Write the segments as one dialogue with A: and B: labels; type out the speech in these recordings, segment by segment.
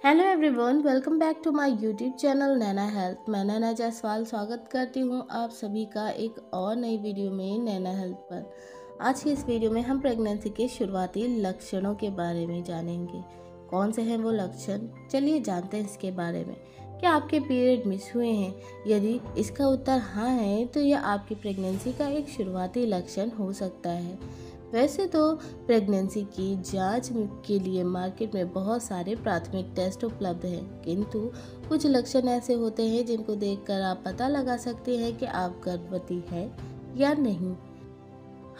A: Hello everyone, welcome back to my YouTube channel Naina health. मैं नैना जायसवाल स्वागत करती हूं आप सभी का एक और नई वीडियो में नैना हेल्थ पर। आज की इस वीडियो में हम प्रेगनेंसी के शुरुआती लक्षणों के बारे में जानेंगे। कौन से हैं वो लक्षण, चलिए जानते हैं इसके बारे में। क्या आपके पीरियड मिस हुए हैं? यदि इसका उत्तर हाँ है तो यह आपकी प्रेगनेंसी का एक शुरुआती लक्षण हो सकता है। वैसे तो प्रेगनेंसी की जांच के लिए मार्केट में बहुत सारे प्राथमिक टेस्ट उपलब्ध हैं, किंतु कुछ लक्षण ऐसे होते हैं जिनको देखकर आप पता लगा सकते हैं कि आप गर्भवती हैं या नहीं।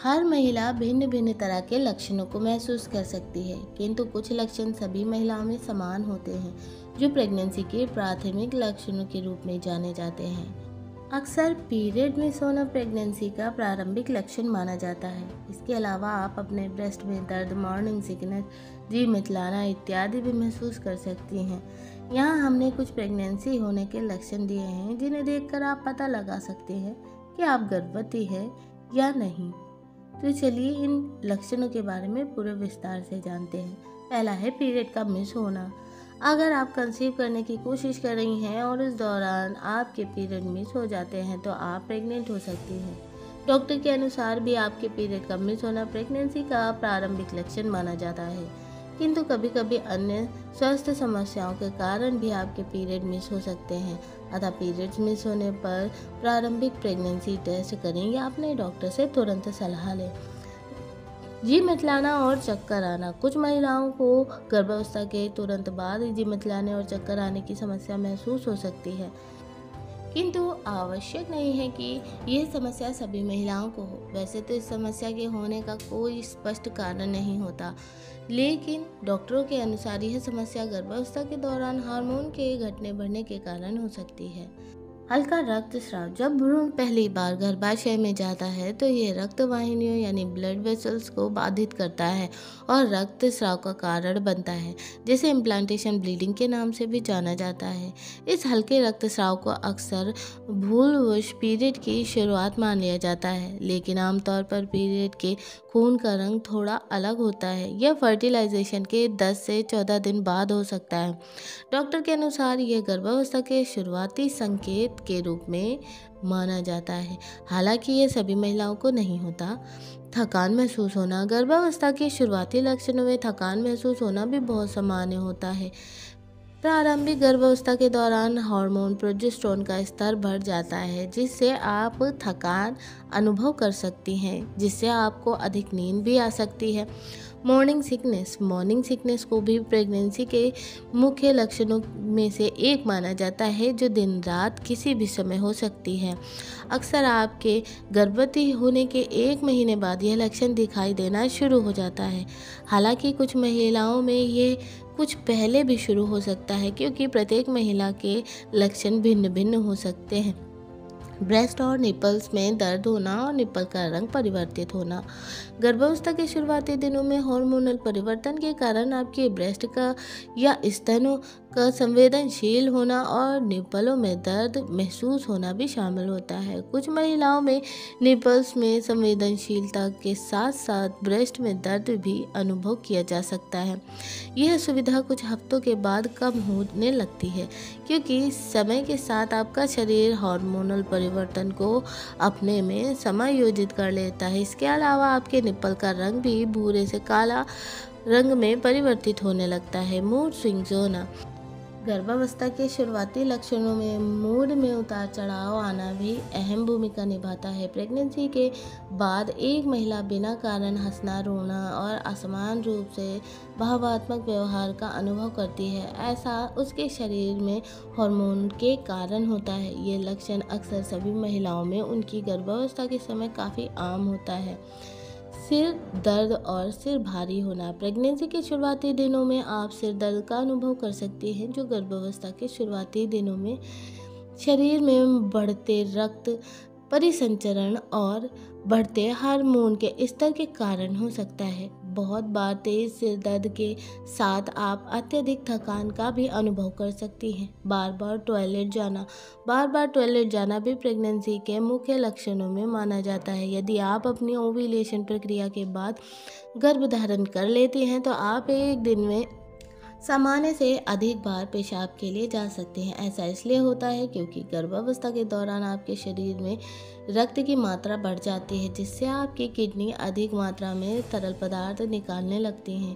A: हर महिला भिन्न भिन्न तरह के लक्षणों को महसूस कर सकती है, किंतु कुछ लक्षण सभी महिलाओं में समान होते हैं, जो प्रेगनेंसी के प्राथमिक लक्षणों के रूप में जाने जाते हैं। अक्सर पीरियड मिस होना प्रेगनेंसी का प्रारंभिक लक्षण माना जाता है। इसके अलावा आप अपने ब्रेस्ट में दर्द, मॉर्निंग सिकनेस, जी मितलाना इत्यादि भी महसूस कर सकती हैं। यहाँ हमने कुछ प्रेगनेंसी होने के लक्षण दिए हैं जिन्हें देखकर आप पता लगा सकते हैं कि आप गर्भवती है या नहीं। तो चलिए इन लक्षणों के बारे में पूरे विस्तार से जानते हैं। पहला है पीरियड का मिस होना। अगर आप कंसीव करने की कोशिश कर रही हैं और इस दौरान आपके पीरियड मिस हो जाते हैं तो आप प्रेग्नेंट हो सकती हैं। डॉक्टर के अनुसार भी आपके पीरियड का मिस होना प्रेगनेंसी का प्रारंभिक लक्षण माना जाता है, किंतु कभी कभी अन्य स्वास्थ्य समस्याओं के कारण भी आपके पीरियड मिस हो सकते हैं। अतः पीरियड्स मिस होने पर प्रारंभिक प्रेगनेंसी टेस्ट करें या अपने डॉक्टर से तुरंत सलाह लें। जी मितलाना और चक्कर आना। कुछ महिलाओं को गर्भावस्था के तुरंत बाद जी मितलाने और चक्कर आने की समस्या महसूस हो सकती है, किंतु आवश्यक नहीं है कि यह समस्या सभी महिलाओं को हो। वैसे तो इस समस्या के होने का कोई स्पष्ट कारण नहीं होता, लेकिन डॉक्टरों के अनुसार यह समस्या गर्भावस्था के दौरान हार्मोन के घटने बढ़ने के कारण हो सकती है। हल्का रक्तस्राव। जब भ्रूण पहली बार गर्भाशय में जाता है तो ये रक्त वाहिनियों यानी ब्लड वेसल्स को बाधित करता है और रक्तस्राव का कारण बनता है, जिसे इम्प्लांटेशन ब्लीडिंग के नाम से भी जाना जाता है। इस हल्के रक्तस्राव को अक्सर भूलवश पीरियड की शुरुआत मान लिया जाता है, लेकिन आमतौर पर पीरियड के खून का रंग थोड़ा अलग होता है। यह फर्टिलाइजेशन के 10 से 14 दिन बाद हो सकता है। डॉक्टर के अनुसार यह गर्भावस्था के शुरुआती संकेत के रूप में माना जाता है, हालांकि यह सभी महिलाओं को नहीं होता। थकान महसूस होना। गर्भावस्था के शुरुआती लक्षणों में थकान महसूस होना भी बहुत सामान्य होता है। प्रारंभिक गर्भावस्था के दौरान हार्मोन प्रोजेस्टेरोन का स्तर बढ़ जाता है, जिससे आप थकान अनुभव कर सकती हैं, जिससे आपको अधिक नींद भी आ सकती है। मॉर्निंग सिकनेस को भी प्रेगनेंसी के मुख्य लक्षणों में से एक माना जाता है, जो दिन रात किसी भी समय हो सकती है। अक्सर आपके गर्भवती होने के 1 महीने बाद यह लक्षण दिखाई देना शुरू हो जाता है। हालांकि कुछ महिलाओं में ये कुछ पहले भी शुरू हो सकता है, क्योंकि प्रत्येक महिला के लक्षण भिन्न भिन्न हो सकते हैं। ब्रेस्ट और निपल्स में दर्द होना और निपल का रंग परिवर्तित होना। गर्भावस्था के शुरुआती दिनों में हार्मोनल परिवर्तन के कारण आपके ब्रेस्ट का या स्तनों का संवेदनशील होना और निपलों में दर्द महसूस होना भी शामिल होता है। कुछ महिलाओं में निपल्स में संवेदनशीलता के साथ साथ ब्रेस्ट में दर्द भी अनुभव किया जा सकता है। यह सुविधा कुछ हफ्तों के बाद कम होने लगती है, क्योंकि समय के साथ आपका शरीर हार्मोनल परिवर्तन को अपने में समायोजित कर लेता है। इसके अलावा आपके निप्पल का रंग भी भूरे से काला रंग में परिवर्तित होने लगता है। मूड स्विंग्स होना। गर्भावस्था के शुरुआती लक्षणों में मूड में उतार चढ़ाव आना भी अहम भूमिका निभाता है। प्रेगनेंसी के बाद एक महिला बिना कारण हंसना, रोना और असमान रूप से भावात्मक व्यवहार का अनुभव करती है। ऐसा उसके शरीर में हार्मोन के कारण होता है। ये लक्षण अक्सर सभी महिलाओं में उनकी गर्भावस्था के समय काफ़ी आम होता है। सिर दर्द और सिर भारी होना। प्रेगनेंसी के शुरुआती दिनों में आप सिर दर्द का अनुभव कर सकते हैं, जो गर्भावस्था के शुरुआती दिनों में शरीर में बढ़ते रक्त परिसंचरण और बढ़ते हार्मोन के स्तर के कारण हो सकता है। बहुत बार तेज सिर दर्द के साथ आप अत्यधिक थकान का भी अनुभव कर सकती हैं। बार बार टॉयलेट जाना भी प्रेगनेंसी के मुख्य लक्षणों में माना जाता है। यदि आप अपनी ओव्यूलेशन प्रक्रिया के बाद गर्भधारण कर लेती हैं तो आप एक दिन में सामान्य से अधिक बार पेशाब के लिए जा सकते हैं। ऐसा इसलिए होता है क्योंकि गर्भावस्था के दौरान आपके शरीर में रक्त की मात्रा बढ़ जाती है, जिससे आपकी किडनी अधिक मात्रा में तरल पदार्थ निकालने लगती हैं,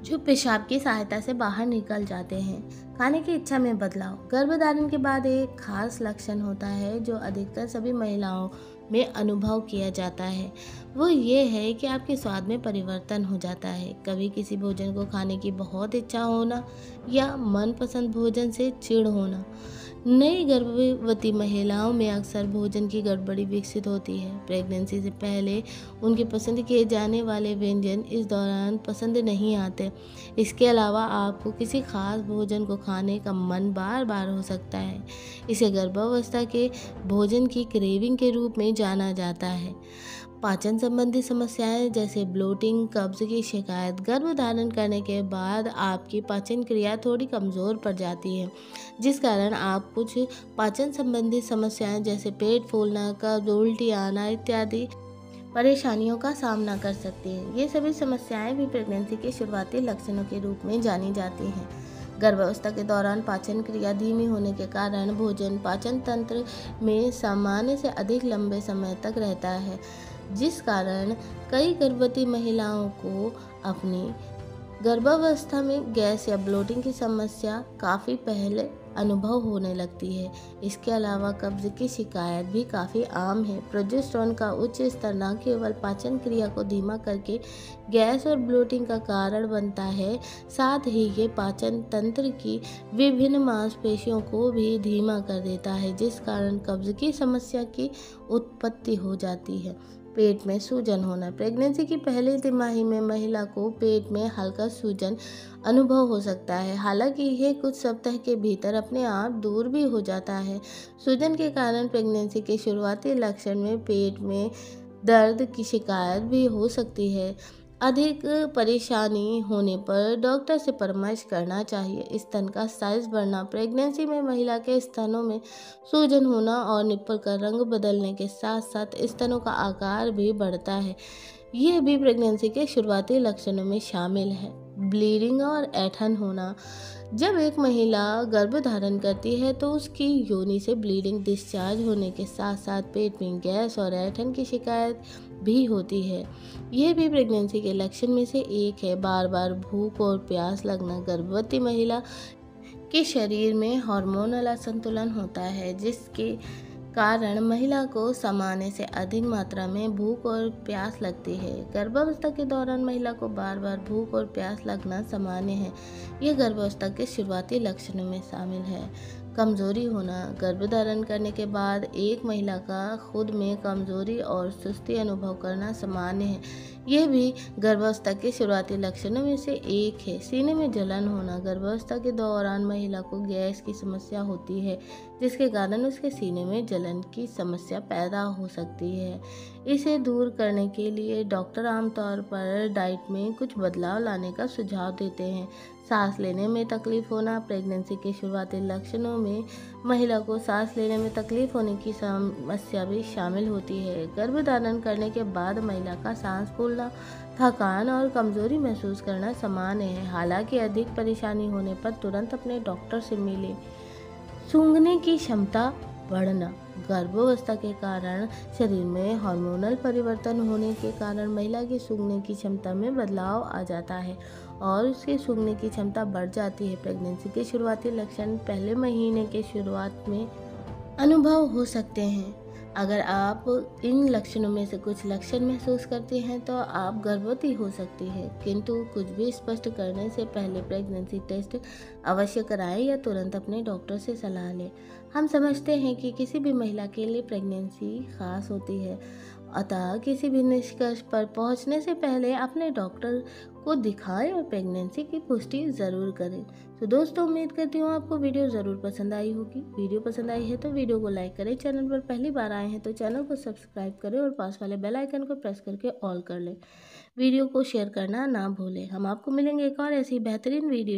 A: जो पेशाब की सहायता से बाहर निकल जाते हैं। खाने की इच्छा में बदलाव गर्भधारण के बाद एक खास लक्षण होता है जो अधिकतर सभी महिलाओं में अनुभव किया जाता है। वो ये है कि आपके स्वाद में परिवर्तन हो जाता है। कभी किसी भोजन को खाने की बहुत इच्छा होना या मनपसंद भोजन से चिढ़ होना। नई गर्भवती महिलाओं में अक्सर भोजन की गड़बड़ी विकसित होती है। प्रेगनेंसी से पहले उनके पसंद किए जाने वाले व्यंजन इस दौरान पसंद नहीं आते। इसके अलावा आपको किसी खास भोजन को खाने का मन बार बार हो सकता है। इसे गर्भावस्था के भोजन की क्रेविंग के रूप में जाना जाता है। पाचन संबंधी समस्याएं जैसे ब्लोटिंग, कब्ज की शिकायत गर्भधारण करने के बाद आपकी पाचन क्रिया थोड़ी कमज़ोर पड़ जाती है, जिस कारण आप कुछ पाचन संबंधी समस्याएं जैसे पेट फूलना, कब्ज, उल्टी आना इत्यादि परेशानियों का सामना कर सकती हैं। ये सभी समस्याएं भी प्रेगनेंसी के शुरुआती लक्षणों के रूप में जानी जाती हैं। गर्भावस्था के दौरान पाचन क्रिया धीमी होने के कारण भोजन पाचन तंत्र में सामान्य से अधिक लंबे समय तक रहता है, जिस कारण कई गर्भवती महिलाओं को अपनी गर्भावस्था में गैस या ब्लोटिंग की समस्या काफ़ी पहले अनुभव होने लगती है। इसके अलावा कब्ज की शिकायत भी काफ़ी आम है। प्रोजेस्टेरोन का उच्च स्तर न केवल पाचन क्रिया को धीमा करके गैस और ब्लोटिंग का कारण बनता है, साथ ही ये पाचन तंत्र की विभिन्न मांसपेशियों को भी धीमा कर देता है, जिस कारण कब्ज की समस्या की उत्पत्ति हो जाती है। पेट में सूजन होना प्रेगनेंसी की पहली तिमाही में महिला को पेट में हल्का सूजन अनुभव हो सकता है। हालांकि यह कुछ सप्ताह के भीतर अपने आप दूर भी हो जाता है। सूजन के कारण प्रेगनेंसी के शुरुआती लक्षण में पेट में दर्द की शिकायत भी हो सकती है। अधिक परेशानी होने पर डॉक्टर से परामर्श करना चाहिए। स्तन का साइज बढ़ना प्रेगनेंसी में महिला के स्तनों में सूजन होना और निप्पल का रंग बदलने के साथ साथ स्तनों का आकार भी बढ़ता है। यह भी प्रेगनेंसी के शुरुआती लक्षणों में शामिल है। ब्लीडिंग और ऐंठन होना जब एक महिला गर्भधारण करती है तो उसकी योनि से ब्लीडिंग डिस्चार्ज होने के साथ साथ पेट में गैस और ऐंठन की शिकायत भी होती है। यह भी प्रेगनेंसी के लक्षण में से एक है। बार बार भूख और प्यास लगना गर्भवती महिला के शरीर में हार्मोनल असंतुलन होता है, जिसके कारण महिला को सामान्य से अधिक मात्रा में भूख और प्यास लगती है। गर्भावस्था के दौरान महिला को बार बार भूख और प्यास लगना सामान्य है। यह गर्भावस्था के शुरुआती लक्षणों में शामिल है। कमजोरी होना गर्भधारण करने के बाद एक महिला का खुद में कमजोरी और सुस्ती अनुभव करना सामान्य है। यह भी गर्भावस्था के शुरुआती लक्षणों में से एक है। सीने में जलन होना गर्भावस्था के दौरान महिला को गैस की समस्या होती है, जिसके कारण उसके सीने में जलन की समस्या पैदा हो सकती है। इसे दूर करने के लिए डॉक्टर आमतौर पर डाइट में कुछ बदलाव लाने का सुझाव देते हैं। सांस लेने में तकलीफ होना प्रेगनेंसी के शुरुआती लक्षणों में महिला को सांस लेने में तकलीफ होने की समस्या भी शामिल होती है। गर्भधारण करने के बाद महिला का सांस फूलना, थकान और कमजोरी महसूस करना सामान्य है। हालांकि अधिक परेशानी होने पर तुरंत अपने डॉक्टर से मिलें। सूंघने की क्षमता बढ़ना गर्भावस्था के कारण शरीर में हार्मोनल परिवर्तन होने के कारण महिला की सूंघने की क्षमता में बदलाव आ जाता है और उसकी सूंघने की क्षमता बढ़ जाती है। प्रेगनेंसी के शुरुआती लक्षण पहले महीने के शुरुआत में अनुभव हो सकते हैं। अगर आप इन लक्षणों में से कुछ लक्षण महसूस करती हैं तो आप गर्भवती हो सकती हैं, किंतु कुछ भी स्पष्ट करने से पहले प्रेगनेंसी टेस्ट अवश्य कराएं या तुरंत अपने डॉक्टर से सलाह लें। हम समझते हैं कि किसी भी महिला के लिए प्रेगनेंसी खास होती है, अतः किसी भी निष्कर्ष पर पहुंचने से पहले अपने डॉक्टर को दिखाएं और प्रेगनेंसी की पुष्टि ज़रूर करें। तो दोस्तों, उम्मीद करती हूँ आपको वीडियो ज़रूर पसंद आई होगी। वीडियो पसंद आई है तो वीडियो को लाइक करें। चैनल पर पहली बार आए हैं तो चैनल को सब्सक्राइब करें और पास वाले बेल आइकन को प्रेस करके ऑल कर लें। वीडियो को शेयर करना ना भूलें। हम आपको मिलेंगे एक और ऐसी बेहतरीन वीडियो।